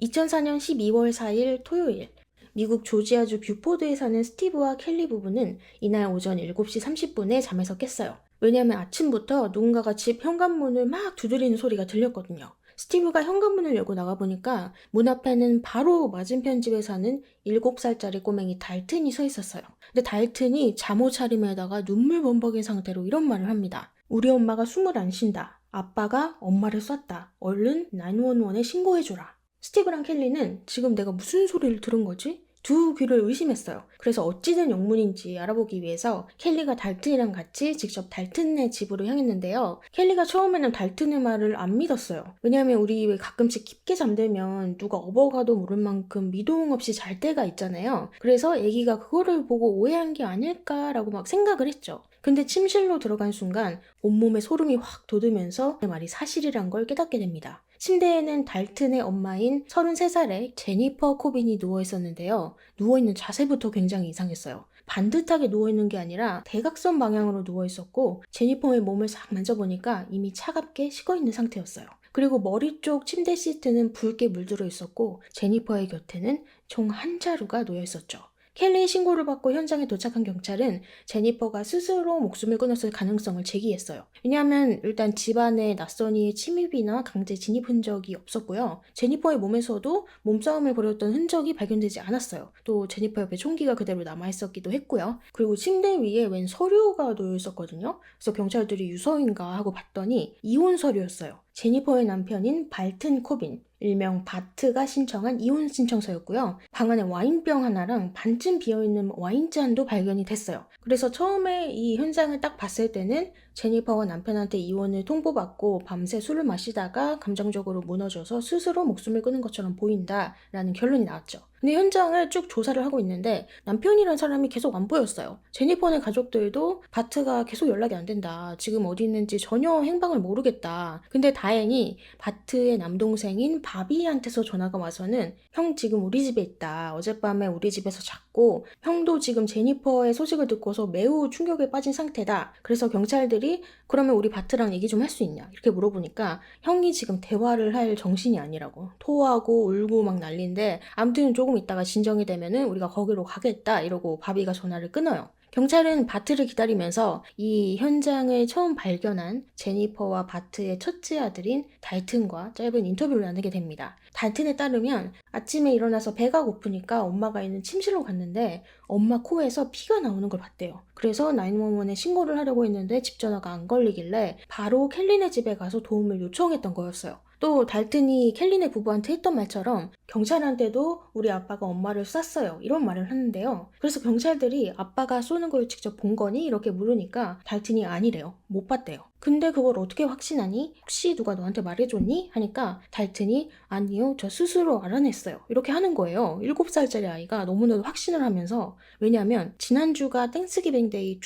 2004년 12월 4일 토요일, 미국 조지아주 뷰포드에 사는 스티브와 켈리 부부는 이날 오전 7시 30분에 잠에서 깼어요. 왜냐하면 아침부터 누군가가 집 현관문을 막 두드리는 소리가 들렸거든요. 스티브가 현관문을 열고 나가보니까 문 앞에는 바로 맞은편 집에 사는 7살짜리 꼬맹이 달튼이 서 있었어요. 근데 달튼이 잠옷 차림에다가 눈물 범벅인 상태로 이런 말을 합니다. 우리 엄마가 숨을 안 쉰다. 아빠가 엄마를 쐈다. 얼른 911에 신고해줘라. 스티브랑 켈리는 지금 내가 무슨 소리를 들은 거지? 두 귀를 의심했어요. 그래서 어찌된 영문인지 알아보기 위해서 켈리가 달튼이랑 같이 직접 달튼네 집으로 향했는데요. 켈리가 처음에는 달튼의 말을 안 믿었어요. 왜냐하면 우리 왜 가끔씩 깊게 잠들면 누가 업어가도 모를 만큼 미동 없이 잘 때가 있잖아요. 그래서 애기가 그거를 보고 오해한 게 아닐까라고 막 생각을 했죠. 근데 침실로 들어간 순간 온몸에 소름이 확 돋으면서 내 말이 사실이란 걸 깨닫게 됩니다. 침대에는 달튼의 엄마인 33살의 제니퍼 코빈이 누워있었는데요. 누워있는 자세부터 굉장히 이상했어요. 반듯하게 누워있는 게 아니라 대각선 방향으로 누워있었고 제니퍼의 몸을 싹 만져보니까 이미 차갑게 식어있는 상태였어요. 그리고 머리 쪽 침대 시트는 붉게 물들어 있었고 제니퍼의 곁에는 총 한 자루가 놓여 있었죠. 켈리의 신고를 받고 현장에 도착한 경찰은 제니퍼가 스스로 목숨을 끊었을 가능성을 제기했어요. 왜냐하면 일단 집안에 낯선 이의 침입이나 강제 진입 흔적이 없었고요. 제니퍼의 몸에서도 몸싸움을 벌였던 흔적이 발견되지 않았어요. 또 제니퍼 옆에 총기가 그대로 남아있었기도 했고요. 그리고 침대 위에 웬 서류가 놓여 있었거든요. 그래서 경찰들이 유서인가 하고 봤더니 이혼 서류였어요. 제니퍼의 남편인 발튼 코빈, 일명 바트가 신청한 이혼 신청서였고요. 방 안에 와인병 하나랑 반쯤 비어있는 와인잔도 발견이 됐어요. 그래서 처음에 이 현장을 딱 봤을 때는 제니퍼가 남편한테 이혼을 통보받고 밤새 술을 마시다가 감정적으로 무너져서 스스로 목숨을 끊은 것처럼 보인다라는 결론이 나왔죠. 근데 현장을 쭉 조사를 하고 있는데 남편이란 사람이 계속 안 보였어요. 제니퍼네 가족들도 바트가 계속 연락이 안 된다. 지금 어디 있는지 전혀 행방을 모르겠다. 근데 다행히 바트의 남동생인 바비한테서 전화가 와서는 형 지금 우리 집에 있다. 어젯밤에 우리 집에서 잤고 형도 지금 제니퍼의 소식을 듣고서 매우 충격에 빠진 상태다. 그래서 경찰들이 그러면 우리 바트랑 얘기 좀 할 수 있냐 이렇게 물어보니까 형이 지금 대화를 할 정신이 아니라고 토하고 울고 막 난리인데 아무튼 조금 있다가 진정이 되면은 우리가 거기로 가겠다 이러고 바비가 전화를 끊어요. 경찰은 바트를 기다리면서 이 현장을 처음 발견한 제니퍼와 바트의 첫째 아들인 달튼과 짧은 인터뷰를 나누게 됩니다. 달튼에 따르면 아침에 일어나서 배가 고프니까 엄마가 있는 침실로 갔는데 엄마 코에서 피가 나오는 걸 봤대요. 그래서 911에 신고를 하려고 했는데 집 전화가 안 걸리길래 바로 켈린의 집에 가서 도움을 요청했던 거였어요. 또 달튼이 켈린의 부부한테 했던 말처럼 경찰한테도 우리 아빠가 엄마를 쐈어요 이런 말을 하는데요. 그래서 경찰들이 아빠가 쏘는 걸 직접 본 거니? 이렇게 물으니까 달튼이 아니래요. 못 봤대요. 근데 그걸 어떻게 확신하니? 혹시 누가 너한테 말해줬니? 하니까 달튼이 아니요 저 스스로 알아냈어요 이렇게 하는 거예요. 7살짜리 아이가 너무나도 확신을 하면서 왜냐하면 지난주가 땡스기빙데이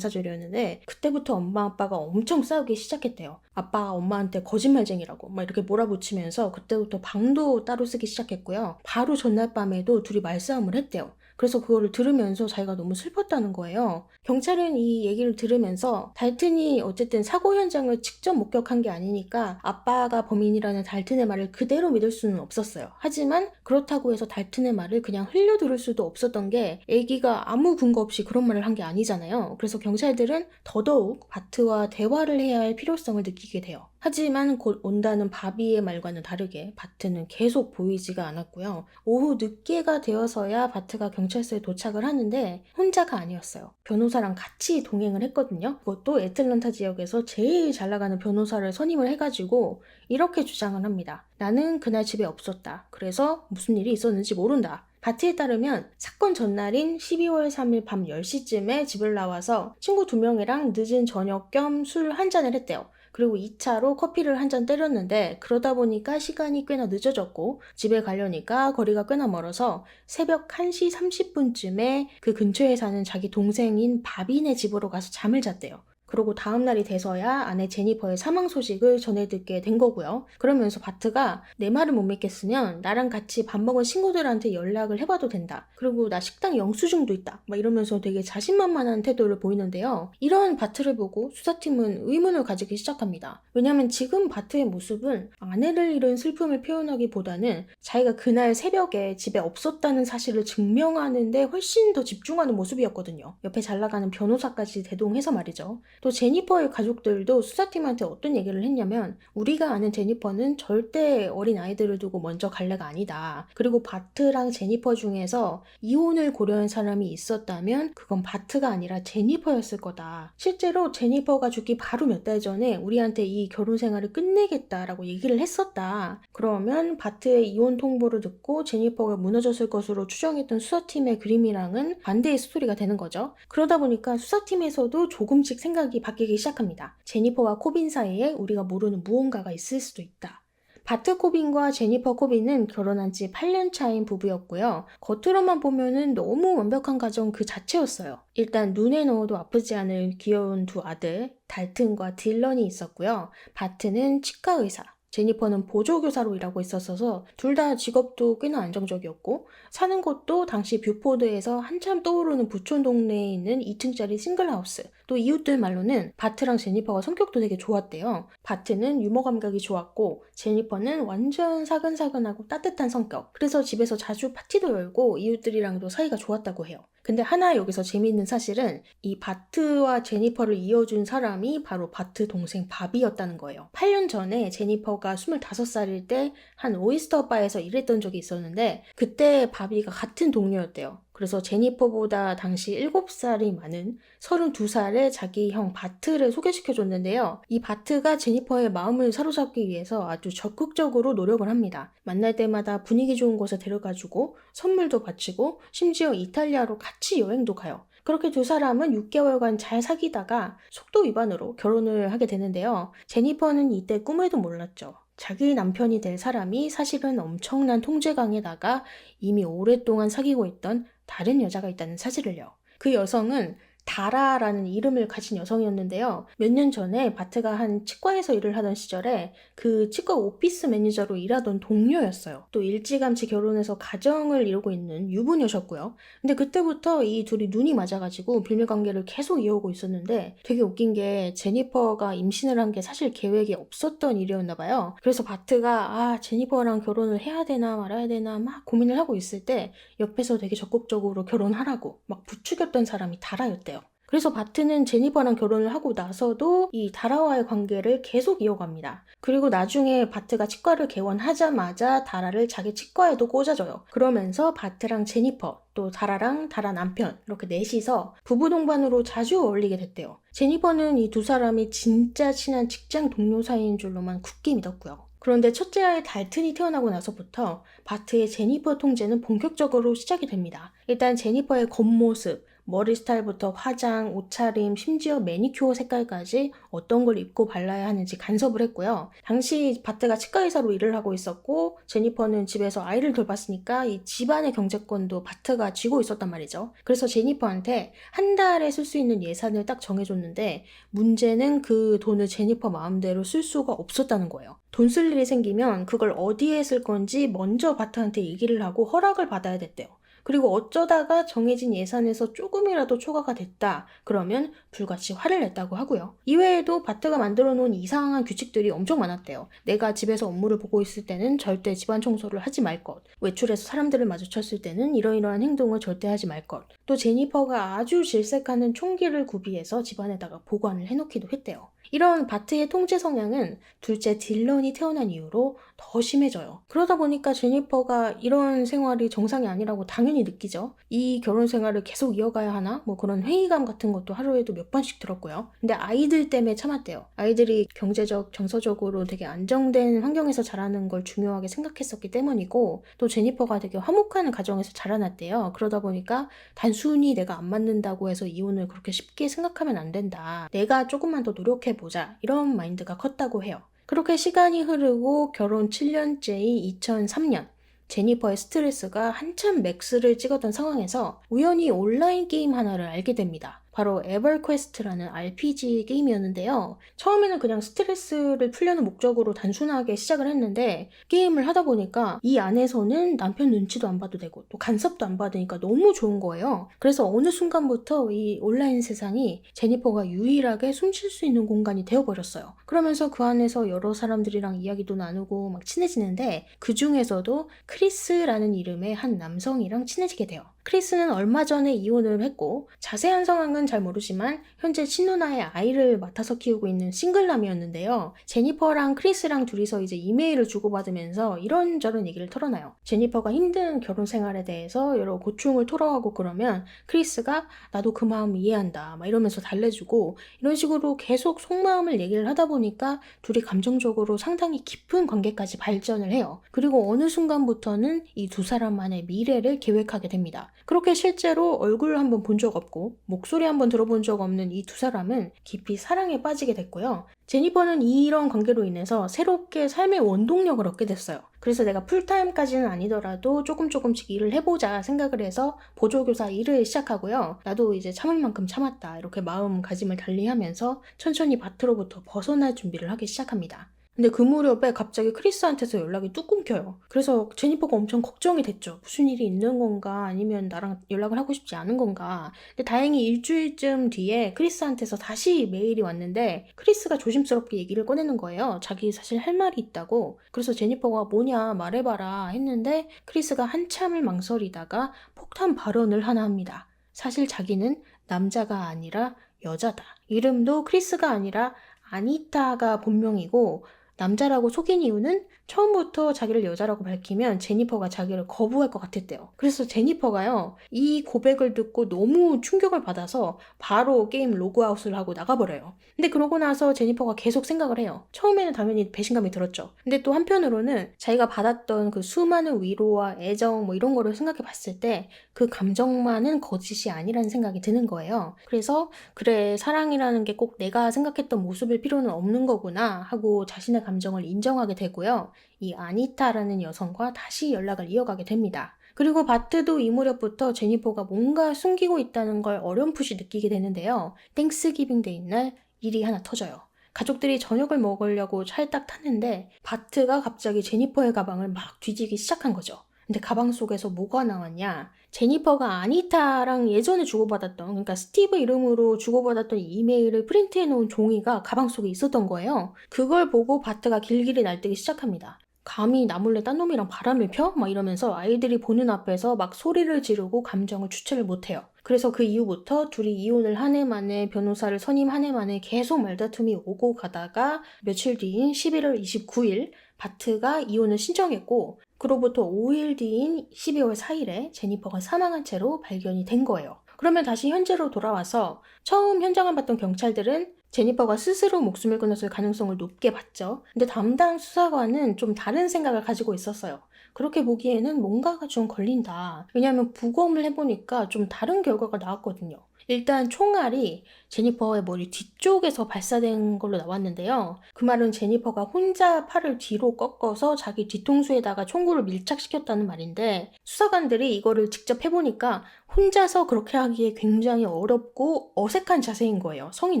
추수감사절이었는데 그때부터 엄마 아빠가 엄청 싸우기 시작했대요. 아빠가 엄마한테 거짓말쟁이라고 막 이렇게 몰아붙이면서 그때부터 방도 따로 쓰기 시작했고요. 바로 전날 밤에도 둘이 말싸움을 했대요. 그래서 그거를 들으면서 자기가 너무 슬펐다는 거예요. 경찰은 이 얘기를 들으면서 달튼이 어쨌든 사고 현장을 직접 목격한 게 아니니까 아빠가 범인이라는 달튼의 말을 그대로 믿을 수는 없었어요. 하지만 그렇다고 해서 달튼의 말을 그냥 흘려들을 수도 없었던 게 애기가 아무 근거 없이 그런 말을 한 게 아니잖아요. 그래서 경찰들은 더더욱 바트와 대화를 해야 할 필요성을 느끼게 돼요. 하지만 곧 온다는 바비의 말과는 다르게 바트는 계속 보이지가 않았고요. 오후 늦게가 되어서야 바트가 경찰서에 도착을 하는데 혼자가 아니었어요. 변호사랑 같이 동행을 했거든요. 그것도 애틀랜타 지역에서 제일 잘 나가는 변호사를 선임을 해가지고 이렇게 주장을 합니다. 나는 그날 집에 없었다. 그래서 무슨 일이 있었는지 모른다. 바트에 따르면 사건 전날인 12월 3일 밤 10시쯤에 집을 나와서 친구 2명이랑 늦은 저녁 겸 술 한 잔을 했대요. 그리고 2차로 커피를 한 잔 때렸는데 그러다 보니까 시간이 꽤나 늦어졌고 집에 가려니까 거리가 꽤나 멀어서 새벽 1시 30분쯤에 그 근처에 사는 자기 동생인 바비네 집으로 가서 잠을 잤대요. 그러고 다음 날이 돼서야 아내 제니퍼의 사망 소식을 전해 듣게 된 거고요. 그러면서 바트가 내 말을 못 믿겠으면 나랑 같이 밥 먹은 친구들한테 연락을 해봐도 된다. 그리고 나 식당 영수증도 있다. 막 이러면서 되게 자신만만한 태도를 보이는데요. 이런 바트를 보고 수사팀은 의문을 가지기 시작합니다. 왜냐하면 지금 바트의 모습은 아내를 잃은 슬픔을 표현하기보다는 자기가 그날 새벽에 집에 없었다는 사실을 증명하는데 훨씬 더 집중하는 모습이었거든요. 옆에 잘 나가는 변호사까지 대동해서 말이죠. 또 제니퍼의 가족들도 수사팀한테 어떤 얘기를 했냐면 우리가 아는 제니퍼는 절대 어린 아이들을 두고 먼저 갈래가 아니다. 그리고 바트랑 제니퍼 중에서 이혼을 고려한 사람이 있었다면 그건 바트가 아니라 제니퍼였을 거다. 실제로 제니퍼가 죽기 바로 몇 달 전에 우리한테 이 결혼 생활을 끝내겠다라고 얘기를 했었다. 그러면 바트의 이혼 통보를 듣고 제니퍼가 무너졌을 것으로 추정했던 수사팀의 그림이랑은 반대의 스토리가 되는 거죠. 그러다 보니까 수사팀에서도 조금씩 생각이 바뀌기 시작합니다. 제니퍼와 코빈 사이에 우리가 모르는 무언가가 있을 수도 있다. 바트 코빈과 제니퍼 코빈은 결혼한 지 8년 차인 부부였고요. 겉으로만 보면은 너무 완벽한 가정 그 자체였어요. 일단 눈에 넣어도 아프지 않을 귀여운 두 아들, 달튼과 딜런이 있었고요. 바트는 치과 의사, 제니퍼는 보조교사로 일하고 있었어서 둘 다 직업도 꽤나 안정적이었고 사는 곳도 당시 뷰포드에서 한참 떠오르는 부촌 동네에 있는 2층짜리 싱글하우스. 또 이웃들 말로는 바트랑 제니퍼가 성격도 되게 좋았대요. 바트는 유머 감각이 좋았고 제니퍼는 완전 사근사근하고 따뜻한 성격. 그래서 집에서 자주 파티도 열고 이웃들이랑도 사이가 좋았다고 해요. 근데 하나 여기서 재미있는 사실은 이 바트와 제니퍼를 이어준 사람이 바로 바트 동생 바비였다는 거예요. 8년 전에 제니퍼가 25살일 때 한 오이스터 바에서 일했던 적이 있었는데 그때 바비가 같은 동료였대요. 그래서 제니퍼보다 당시 7살이 많은 32살의 자기 형 바트를 소개시켜줬는데요. 이 바트가 제니퍼의 마음을 사로잡기 위해서 아주 적극적으로 노력을 합니다. 만날 때마다 분위기 좋은 곳에 데려가주고 선물도 바치고 심지어 이탈리아로 같이 여행도 가요. 그렇게 두 사람은 6개월간 잘 사귀다가 속도 위반으로 결혼을 하게 되는데요. 제니퍼는 이때 꿈에도 몰랐죠. 자기 남편이 될 사람이 사실은 엄청난 통제강에다가 이미 오랫동안 사귀고 있던 다른 여자가 있다는 사실을요. 그 여성은 다라라는 이름을 가진 여성이었는데요. 몇 년 전에 바트가 한 치과에서 일을 하던 시절에 그 치과 오피스 매니저로 일하던 동료였어요. 또 일찌감치 결혼해서 가정을 이루고 있는 유부녀셨고요. 근데 그때부터 이 둘이 눈이 맞아가지고 비밀관계를 계속 이어오고 있었는데 되게 웃긴 게 제니퍼가 임신을 한 게 사실 계획이 없었던 일이었나 봐요. 그래서 바트가 제니퍼랑 결혼을 해야 되나 말아야 되나 막 고민을 하고 있을 때 옆에서 되게 적극적으로 결혼하라고 막 부추겼던 사람이 다라였대요. 그래서 바트는 제니퍼랑 결혼을 하고 나서도 이 다라와의 관계를 계속 이어갑니다. 그리고 나중에 바트가 치과를 개원하자마자 다라를 자기 치과에도 꽂아줘요. 그러면서 바트랑 제니퍼, 또 다라랑 다라 남편 이렇게 넷이서 부부 동반으로 자주 어울리게 됐대요. 제니퍼는 이 두 사람이 진짜 친한 직장 동료 사이인 줄로만 굳게 믿었고요. 그런데 첫째 아이 달튼이 태어나고 나서부터 바트의 제니퍼 통제는 본격적으로 시작이 됩니다. 일단 제니퍼의 겉모습, 머리 스타일부터 화장, 옷차림, 심지어 매니큐어 색깔까지 어떤 걸 입고 발라야 하는지 간섭을 했고요. 당시 바트가 치과의사로 일을 하고 있었고 제니퍼는 집에서 아이를 돌봤으니까 이 집안의 경제권도 바트가 쥐고 있었단 말이죠. 그래서 제니퍼한테 한 달에 쓸 수 있는 예산을 딱 정해줬는데 문제는 그 돈을 제니퍼 마음대로 쓸 수가 없었다는 거예요. 돈 쓸 일이 생기면 그걸 어디에 쓸 건지 먼저 바트한테 얘기를 하고 허락을 받아야 됐대요. 그리고 어쩌다가 정해진 예산에서 조금이라도 초과가 됐다. 그러면 불같이 화를 냈다고 하고요. 이외에도 바트가 만들어 놓은 이상한 규칙들이 엄청 많았대요. 내가 집에서 업무를 보고 있을 때는 절대 집안 청소를 하지 말 것. 외출해서 사람들을 마주쳤을 때는 이러이러한 행동을 절대 하지 말 것. 또 제니퍼가 아주 질색하는 총기를 구비해서 집안에다가 보관을 해놓기도 했대요. 이런 바트의 통제 성향은 둘째 딜런이 태어난 이후로 더 심해져요. 그러다 보니까 제니퍼가 이런 생활이 정상이 아니라고 당연히 느끼죠. 이 결혼 생활을 계속 이어가야 하나? 뭐 그런 회의감 같은 것도 하루에도 몇 번씩 들었고요. 근데 아이들 때문에 참았대요. 아이들이 경제적, 정서적으로 되게 안정된 환경에서 자라는 걸 중요하게 생각했었기 때문이고 또 제니퍼가 되게 화목한 가정에서 자라났대요. 그러다 보니까 단순히 내가 안 맞는다고 해서 이혼을 그렇게 쉽게 생각하면 안 된다. 내가 조금만 더 노력해보자. 이런 마인드가 컸다고 해요. 그렇게 시간이 흐르고 결혼 7년째인 2003년 제니퍼의 스트레스가 한참 맥스를 찍었던 상황에서 우연히 온라인 게임 하나를 알게 됩니다. 바로 에버퀘스트라는 RPG 게임이었는데요. 처음에는 그냥 스트레스를 풀려는 목적으로 단순하게 시작을 했는데 게임을 하다 보니까 이 안에서는 남편 눈치도 안 봐도 되고 또 간섭도 안 받으니까 너무 좋은 거예요. 그래서 어느 순간부터 이 온라인 세상이 제니퍼가 유일하게 숨쉴 수 있는 공간이 되어버렸어요. 그러면서 그 안에서 여러 사람들이랑 이야기도 나누고 막 친해지는데 그 중에서도 크리스라는 이름의 한 남성이랑 친해지게 돼요. 크리스는 얼마 전에 이혼을 했고 자세한 상황은 잘 모르지만 현재 친누나의 아이를 맡아서 키우고 있는 싱글남이었는데요. 제니퍼랑 크리스랑 둘이서 이제 이메일을 주고받으면서 이런저런 얘기를 털어놔요. 제니퍼가 힘든 결혼 생활에 대해서 여러 고충을 토로하고 그러면 크리스가 나도 그 마음 이해한다 막 이러면서 달래주고 이런 식으로 계속 속마음을 얘기를 하다 보니까 둘이 감정적으로 상당히 깊은 관계까지 발전을 해요. 그리고 어느 순간부터는 이 두 사람만의 미래를 계획하게 됩니다. 그렇게 실제로 얼굴 한번 본 적 없고 목소리 한번 들어본 적 없는 이 두 사람은 깊이 사랑에 빠지게 됐고요. 제니퍼는 이런 관계로 인해서 새롭게 삶의 원동력을 얻게 됐어요. 그래서 내가 풀타임까지는 아니더라도 조금씩 일을 해보자 생각을 해서 보조교사 일을 시작하고요. 나도 이제 참을 만큼 참았다 이렇게 마음가짐을 달리하면서 천천히 밭으로부터 벗어날 준비를 하기 시작합니다. 근데 그 무렵에 갑자기 크리스한테서 연락이 뚝 끊겨요. 그래서 제니퍼가 엄청 걱정이 됐죠. 무슨 일이 있는 건가 아니면 나랑 연락을 하고 싶지 않은 건가. 근데 다행히 일주일쯤 뒤에 크리스한테서 다시 메일이 왔는데 크리스가 조심스럽게 얘기를 꺼내는 거예요. 자기 사실 할 말이 있다고. 그래서 제니퍼가 뭐냐 말해봐라 했는데 크리스가 한참을 망설이다가 폭탄 발언을 하나 합니다. 사실 자기는 남자가 아니라 여자다. 이름도 크리스가 아니라 아니타가 본명이고 남자라고 속인 이유는 처음부터 자기를 여자라고 밝히면 제니퍼가 자기를 거부할 것 같았대요. 그래서 제니퍼가요, 이 고백을 듣고 너무 충격을 받아서 바로 게임 로그아웃을 하고 나가버려요. 근데 그러고 나서 제니퍼가 계속 생각을 해요. 처음에는 당연히 배신감이 들었죠. 근데 또 한편으로는 자기가 받았던 그 수많은 위로와 애정 뭐 이런 거를 생각해 봤을 때 그 감정만은 거짓이 아니라는 생각이 드는 거예요. 그래서 그래, 사랑이라는 게 꼭 내가 생각했던 모습일 필요는 없는 거구나 하고 자신의 감정을 인정하게 되고요. 이 아니타라는 여성과 다시 연락을 이어가게 됩니다. 그리고 바트도 이 무렵부터 제니퍼가 뭔가 숨기고 있다는 걸 어렴풋이 느끼게 되는데요. 땡스기빙 데이 날 일이 하나 터져요. 가족들이 저녁을 먹으려고 차에 딱 탔는데 바트가 갑자기 제니퍼의 가방을 막 뒤지기 시작한 거죠. 근데 가방 속에서 뭐가 나왔냐? 제니퍼가 아니타랑 예전에 주고받았던, 그러니까 스티브 이름으로 주고받았던 이메일을 프린트해 놓은 종이가 가방 속에 있었던 거예요. 그걸 보고 바트가 길길이 날뛰기 시작합니다. 감히 나 몰래 딴 놈이랑 바람을 펴? 막 이러면서 아이들이 보는 앞에서 막 소리를 지르고 감정을 주체를 못해요. 그래서 그 이후부터 둘이 이혼을 한 해 만에 변호사를 선임한 해 만에 계속 말다툼이 오고 가다가 며칠 뒤인 11월 29일 바트가 이혼을 신청했고 그로부터 5일 뒤인 12월 4일에 제니퍼가 사망한 채로 발견이 된 거예요. 그러면 다시 현재로 돌아와서 처음 현장을 봤던 경찰들은 제니퍼가 스스로 목숨을 끊었을 가능성을 높게 봤죠. 근데 담당 수사관은 좀 다른 생각을 가지고 있었어요. 그렇게 보기에는 뭔가가 좀 걸린다. 왜냐하면 부검을 해보니까 좀 다른 결과가 나왔거든요. 일단 총알이 제니퍼의 머리 뒤쪽에서 발사된 걸로 나왔는데요. 그 말은 제니퍼가 혼자 팔을 뒤로 꺾어서 자기 뒤통수에다가 총구를 밀착시켰다는 말인데 수사관들이 이거를 직접 해보니까 혼자서 그렇게 하기에 굉장히 어렵고 어색한 자세인 거예요. 성인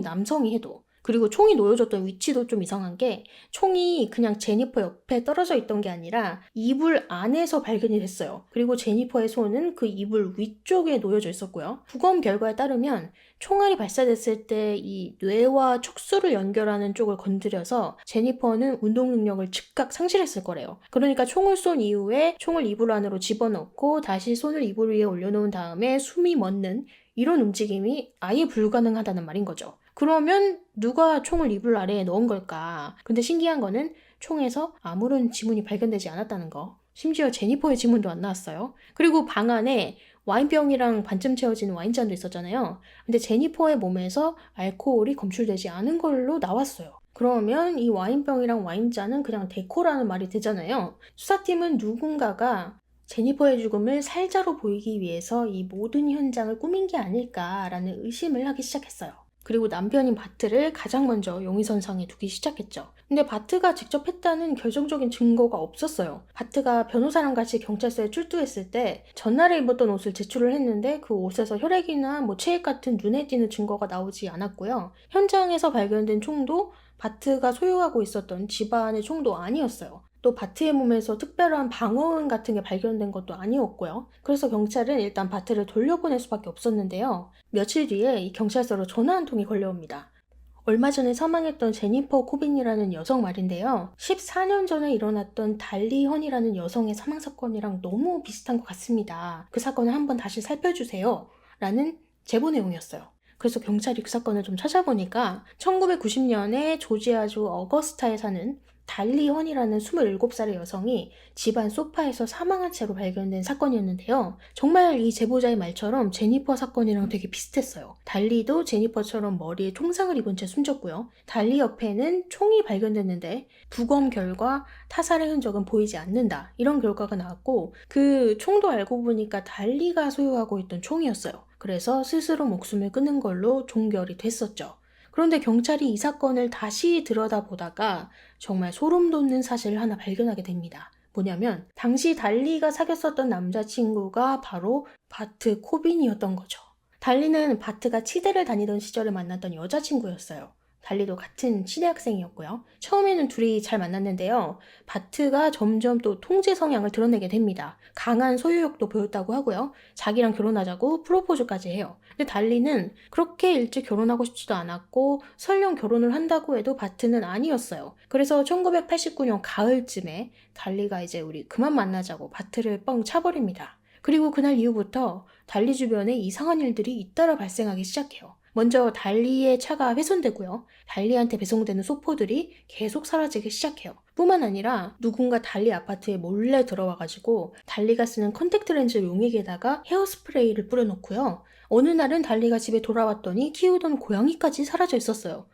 남성이 해도. 그리고 총이 놓여졌던 위치도 좀 이상한 게 총이 그냥 제니퍼 옆에 떨어져 있던 게 아니라 이불 안에서 발견이 됐어요. 그리고 제니퍼의 손은 그 이불 위쪽에 놓여져 있었고요. 부검 결과에 따르면 총알이 발사됐을 때 이 뇌와 촉수를 연결하는 쪽을 건드려서 제니퍼는 운동 능력을 즉각 상실했을 거래요. 그러니까 총을 쏜 이후에 총을 이불 안으로 집어넣고 다시 손을 이불 위에 올려놓은 다음에 숨이 멎는 이런 움직임이 아예 불가능하다는 말인 거죠. 그러면 누가 총을 이불 아래에 넣은 걸까? 근데 신기한 거는 총에서 아무런 지문이 발견되지 않았다는 거. 심지어 제니퍼의 지문도 안 나왔어요. 그리고 방 안에 와인병이랑 반쯤 채워진 와인잔도 있었잖아요. 근데 제니퍼의 몸에서 알코올이 검출되지 않은 걸로 나왔어요. 그러면 이 와인병이랑 와인잔은 그냥 데코라는 말이 되잖아요. 수사팀은 누군가가 제니퍼의 죽음을 살자로 보이기 위해서 이 모든 현장을 꾸민 게 아닐까라는 의심을 하기 시작했어요. 그리고 남편인 바트를 가장 먼저 용의선상에 두기 시작했죠. 근데 바트가 직접 했다는 결정적인 증거가 없었어요. 바트가 변호사랑 같이 경찰서에 출두했을 때 전날에 입었던 옷을 제출을 했는데 그 옷에서 혈액이나 체액 같은 눈에 띄는 증거가 나오지 않았고요. 현장에서 발견된 총도 바트가 소유하고 있었던 집안의 총도 아니었어요. 또 바트의 몸에서 특별한 방어흔 같은 게 발견된 것도 아니었고요. 그래서 경찰은 일단 바트를 돌려보낼 수밖에 없었는데요. 며칠 뒤에 이 경찰서로 전화 한 통이 걸려옵니다. 얼마 전에 사망했던 제니퍼 코빈이라는 여성 말인데요. 14년 전에 일어났던 달리 헌이라는 여성의 사망 사건이랑 너무 비슷한 것 같습니다. 그 사건을 한번 다시 살펴주세요. 라는 제보 내용이었어요. 그래서 경찰이 그 사건을 좀 찾아보니까 1990년에 조지아주 어거스타에 사는 달리 헌이라는 27살의 여성이 집안 소파에서 사망한 채로 발견된 사건이었는데요. 정말 이 제보자의 말처럼 제니퍼 사건이랑 되게 비슷했어요. 달리도 제니퍼처럼 머리에 총상을 입은 채 숨졌고요. 달리 옆에는 총이 발견됐는데 부검 결과 타살의 흔적은 보이지 않는다. 이런 결과가 나왔고 그 총도 알고 보니까 달리가 소유하고 있던 총이었어요. 그래서 스스로 목숨을 끊은 걸로 종결이 됐었죠. 그런데 경찰이 이 사건을 다시 들여다보다가 정말 소름 돋는 사실을 하나 발견하게 됩니다. 뭐냐면 당시 달리가 사귀었었던 남자친구가 바로 바트 코빈이었던 거죠. 달리는 바트가 치대를 다니던 시절에 만났던 여자친구였어요. 달리도 같은 치대 학생이었고요. 처음에는 둘이 잘 만났는데요. 바트가 점점 또 통제 성향을 드러내게 됩니다. 강한 소유욕도 보였다고 하고요. 자기랑 결혼하자고 프로포즈까지 해요. 근데 달리는 그렇게 일찍 결혼하고 싶지도 않았고 설령 결혼을 한다고 해도 바트는 아니었어요. 그래서 1989년 가을쯤에 달리가 이제 우리 그만 만나자고 바트를 뻥 차버립니다. 그리고 그날 이후부터 달리 주변에 이상한 일들이 잇따라 발생하기 시작해요. 먼저 달리의 차가 훼손되고요. 달리한테 배송되는 소포들이 계속 사라지기 시작해요. 뿐만 아니라 누군가 달리 아파트에 몰래 들어와가지고 달리가 쓰는 컨택트 렌즈 용액에다가 헤어스프레이를 뿌려놓고요. 어느 날은 달리가 집에 돌아왔더니 키우던 고양이까지 사라져 있었어요.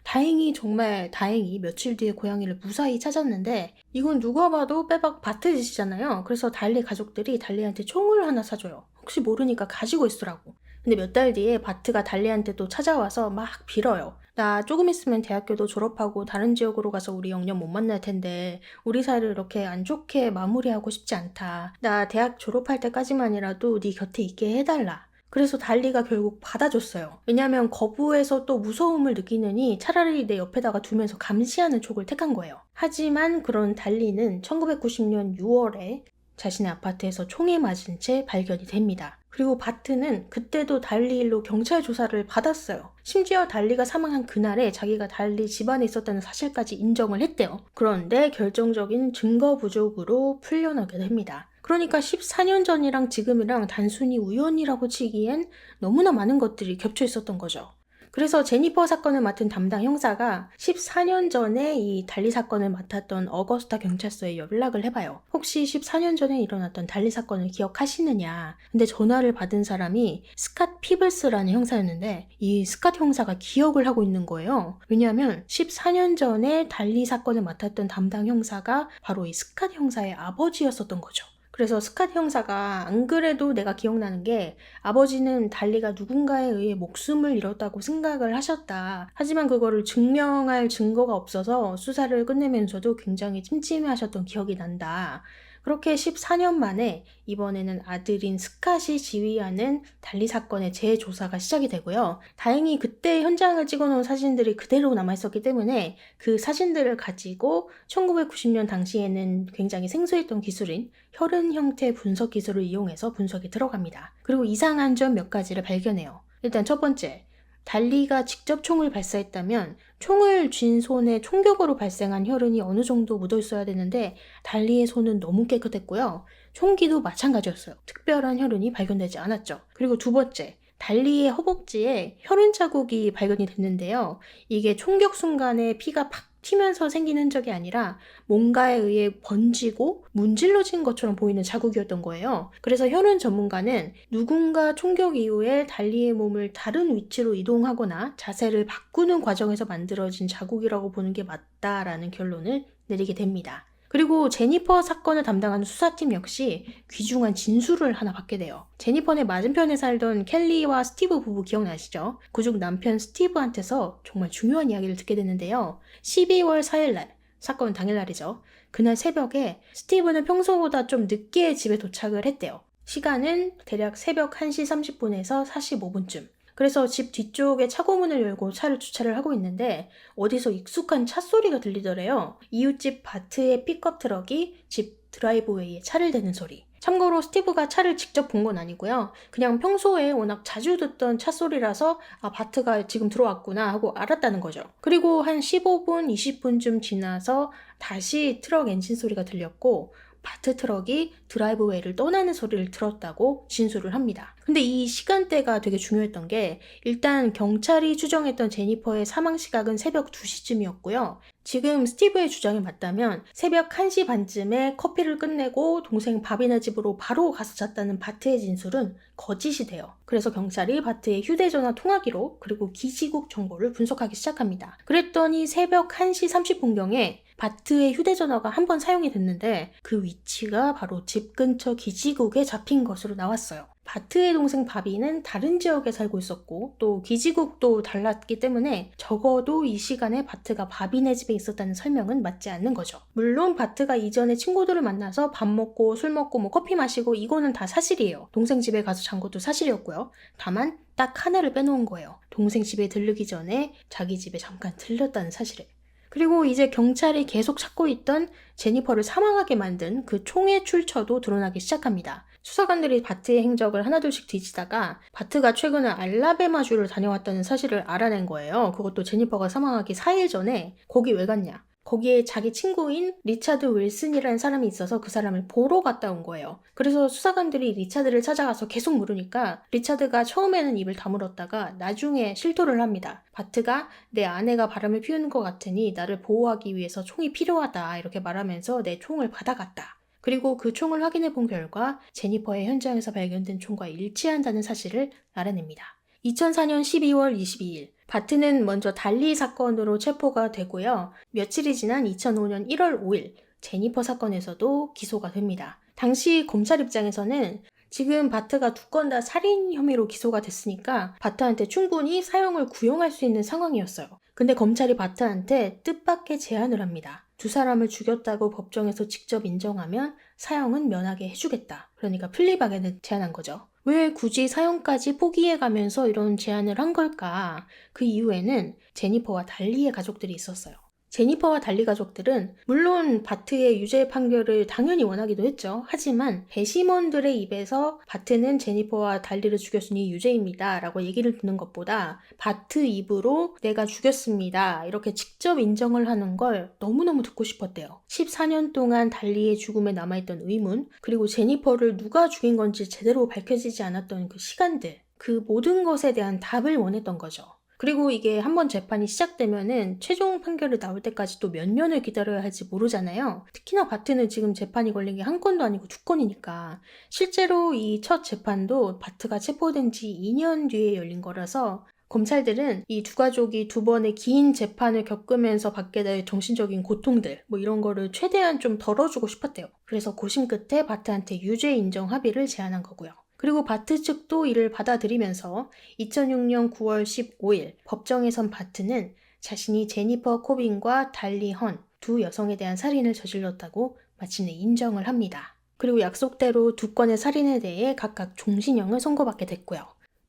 정말 다행히 며칠 뒤에 고양이를 무사히 찾았는데 이건 누가 봐도 빼박 바트 짓이잖아요. 그래서 달리 가족들이 달리한테 총을 하나 사줘요. 혹시 모르니까 가지고 있으라고. 근데 몇 달 뒤에 바트가 달리한테 또 찾아와서 막 빌어요. 나 조금 있으면 대학교도 졸업하고 다른 지역으로 가서 우리 영영 못 만날 텐데 우리 사이를 이렇게 안 좋게 마무리하고 싶지 않다. 나 대학 졸업할 때까지만이라도 네 곁에 있게 해달라. 그래서 달리가 결국 받아줬어요. 왜냐면 거부해서 또 무서움을 느끼느니 차라리 내 옆에다가 두면서 감시하는 촉을 택한 거예요. 하지만 그런 달리는 1990년 6월에 자신의 아파트에서 총에 맞은 채 발견이 됩니다. 그리고 바트는 그때도 달리 일로 경찰 조사를 받았어요. 심지어 달리가 사망한 그날에 자기가 달리 집안에 있었다는 사실까지 인정을 했대요. 그런데 결정적인 증거 부족으로 풀려나게 됩니다. 그러니까 14년 전이랑 지금이랑 단순히 우연이라고 치기엔 너무나 많은 것들이 겹쳐 있었던 거죠. 그래서 제니퍼 사건을 맡은 담당 형사가 14년 전에 이 달리 사건을 맡았던 어거스타 경찰서에 연락을 해봐요. 혹시 14년 전에 일어났던 달리 사건을 기억하시느냐. 근데 전화를 받은 사람이 스캇 피블스라는 형사였는데 이 스캇 형사가 기억을 하고 있는 거예요. 왜냐하면 14년 전에 달리 사건을 맡았던 담당 형사가 바로 이 스캇 형사의 아버지였었던 거죠. 그래서 스캇 형사가 안 그래도 내가 기억나는 게 아버지는 달리가 누군가에 의해 목숨을 잃었다고 생각을 하셨다. 하지만 그거를 증명할 증거가 없어서 수사를 끝내면서도 굉장히 찜찜해하셨던 기억이 난다. 그렇게 14년 만에 이번에는 아들인 스캇이 지휘하는 달리 사건의 재조사가 시작이 되고요. 다행히 그때 현장을 찍어놓은 사진들이 그대로 남아있었기 때문에 그 사진들을 가지고 1990년 당시에는 굉장히 생소했던 기술인 혈흔 형태 분석 기술을 이용해서 분석이 들어갑니다. 그리고 이상한 점 몇 가지를 발견해요. 일단 첫 번째, 달리가 직접 총을 발사했다면 총을 쥔 손에 총격으로 발생한 혈흔이 어느 정도 묻어 있어야 되는데 달리의 손은 너무 깨끗했고요. 총기도 마찬가지였어요. 특별한 혈흔이 발견되지 않았죠. 그리고 두 번째, 달리의 허벅지에 혈흔 자국이 발견이 됐는데요. 이게 총격 순간에 피가 팍 튀면서 생긴 흔적이 아니라 뭔가에 의해 번지고 문질러진 것처럼 보이는 자국이었던 거예요. 그래서 혈흔 전문가는 누군가 총격 이후에 달리의 몸을 다른 위치로 이동하거나 자세를 바꾸는 과정에서 만들어진 자국이라고 보는 게 맞다라는 결론을 내리게 됩니다. 그리고 제니퍼 사건을 담당하는 수사팀 역시 귀중한 진술을 하나 받게 돼요. 제니퍼네 맞은편에 살던 켈리와 스티브 부부 기억나시죠? 그중 남편 스티브한테서 정말 중요한 이야기를 듣게 됐는데요. 12월 4일날, 사건 당일날이죠. 그날 새벽에 스티브는 평소보다 좀 늦게 집에 도착을 했대요. 시간은 대략 새벽 1시 30분에서 45분쯤. 그래서 집 뒤쪽에 차고문을 열고 차를 주차를 하고 있는데 어디서 익숙한 차 소리가 들리더래요. 이웃집 바트의 픽업 트럭이 집 드라이브웨이에 차를 대는 소리. 참고로 스티브가 차를 직접 본 건 아니고요. 그냥 평소에 워낙 자주 듣던 차 소리라서 바트가 지금 들어왔구나 하고 알았다는 거죠. 그리고 한 15분, 20분쯤 지나서 다시 트럭 엔진 소리가 들렸고 바트 트럭이 드라이브웨이를 떠나는 소리를 들었다고 진술을 합니다. 근데 이 시간대가 되게 중요했던 게 일단 경찰이 추정했던 제니퍼의 사망 시각은 새벽 2시쯤이었고요. 지금 스티브의 주장에 맞다면 새벽 1시 반쯤에 커피를 끝내고 동생 바비네 집으로 바로 가서 잤다는 바트의 진술은 거짓이 돼요. 그래서 경찰이 바트의 휴대전화 통화 기록 그리고 기지국 정보를 분석하기 시작합니다. 그랬더니 새벽 1시 30분경에 바트의 휴대전화가 한 번 사용이 됐는데 그 위치가 바로 집 근처 기지국에 잡힌 것으로 나왔어요. 바트의 동생 바비는 다른 지역에 살고 있었고 또 기지국도 달랐기 때문에 적어도 이 시간에 바트가 바비네 집에 있었다는 설명은 맞지 않는 거죠. 물론 바트가 이전에 친구들을 만나서 밥 먹고 술 먹고 커피 마시고 이거는 다 사실이에요. 동생 집에 가서 잔 것도 사실이었고요. 다만 딱 하나를 빼놓은 거예요. 동생 집에 들르기 전에 자기 집에 잠깐 들렸다는 사실을. 그리고 이제 경찰이 계속 찾고 있던 제니퍼를 사망하게 만든 그 총의 출처도 드러나기 시작합니다. 수사관들이 바트의 행적을 하나둘씩 뒤지다가 바트가 최근에 알라베마주를 다녀왔다는 사실을 알아낸 거예요. 그것도 제니퍼가 사망하기 4일 전에. 거기 왜 갔냐? 거기에 자기 친구인 리차드 윌슨이라는 사람이 있어서 그 사람을 보러 갔다 온 거예요. 그래서 수사관들이 리차드를 찾아가서 계속 물으니까 리차드가 처음에는 입을 다물었다가 나중에 실토를 합니다. 바트가 내 아내가 바람을 피우는 것 같으니 나를 보호하기 위해서 총이 필요하다 이렇게 말하면서 내 총을 받아갔다. 그리고 그 총을 확인해 본 결과 제니퍼의 현장에서 발견된 총과 일치한다는 사실을 알아냅니다. 2004년 12월 22일 바트는 먼저 달리 사건으로 체포가 되고요. 며칠이 지난 2005년 1월 5일 제니퍼 사건에서도 기소가 됩니다. 당시 검찰 입장에서는 지금 바트가 2건 다 살인 혐의로 기소가 됐으니까 바트한테 충분히 사형을 구형할 수 있는 상황이었어요. 근데 검찰이 바트한테 뜻밖의 제안을 합니다. 2사람을 죽였다고 법정에서 직접 인정하면 사형은 면하게 해주겠다. 그러니까 플리바게를 제안한 거죠. 왜 굳이 사형까지 포기해가면서 이런 제안을 한 걸까? 그 이유에는 제니퍼와 달리의 가족들이 있었어요. 제니퍼와 달리 가족들은 물론 바트의 유죄 판결을 당연히 원하기도 했죠. 하지만 배심원들의 입에서 바트는 제니퍼와 달리를 죽였으니 유죄입니다 라고 얘기를 듣는 것보다 바트 입으로 내가 죽였습니다 이렇게 직접 인정을 하는 걸 너무너무 듣고 싶었대요. 14년 동안 달리의 죽음에 남아있던 의문, 그리고 제니퍼를 누가 죽인 건지 제대로 밝혀지지 않았던 그 시간들, 그 모든 것에 대한 답을 원했던 거죠. 그리고 이게 한번 재판이 시작되면은 최종 판결이 나올 때까지 또 몇 년을 기다려야 할지 모르잖아요. 특히나 바트는 지금 재판이 걸린 게 1건도 아니고 2건이니까. 실제로 이 첫 재판도 바트가 체포된 지 2년 뒤에 열린 거라서 검찰들은 이 2가족이 2번의 긴 재판을 겪으면서 받게 될 정신적인 고통들 이런 거를 최대한 좀 덜어주고 싶었대요. 그래서 고심 끝에 바트한테 유죄 인정 합의를 제안한 거고요. 그리고 바트 측도 이를 받아들이면서 2006년 9월 15일 법정에 선 바트는 자신이 제니퍼 코빈과 달리 헌 2 여성에 대한 살인을 저질렀다고 마침내 인정을 합니다. 그리고 약속대로 2건의 살인에 대해 각각 종신형을 선고받게 됐고요.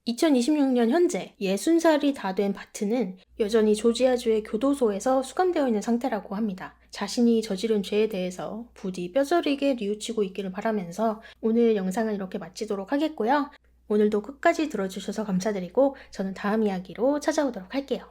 2026년 현재 60살이 다 된 바트는 여전히 조지아주의 교도소에서 수감되어 있는 상태라고 합니다. 자신이 저지른 죄에 대해서 부디 뼈저리게 뉘우치고 있기를 바라면서 오늘 영상은 이렇게 마치도록 하겠고요. 오늘도 끝까지 들어주셔서 감사드리고 저는 다음 이야기로 찾아오도록 할게요.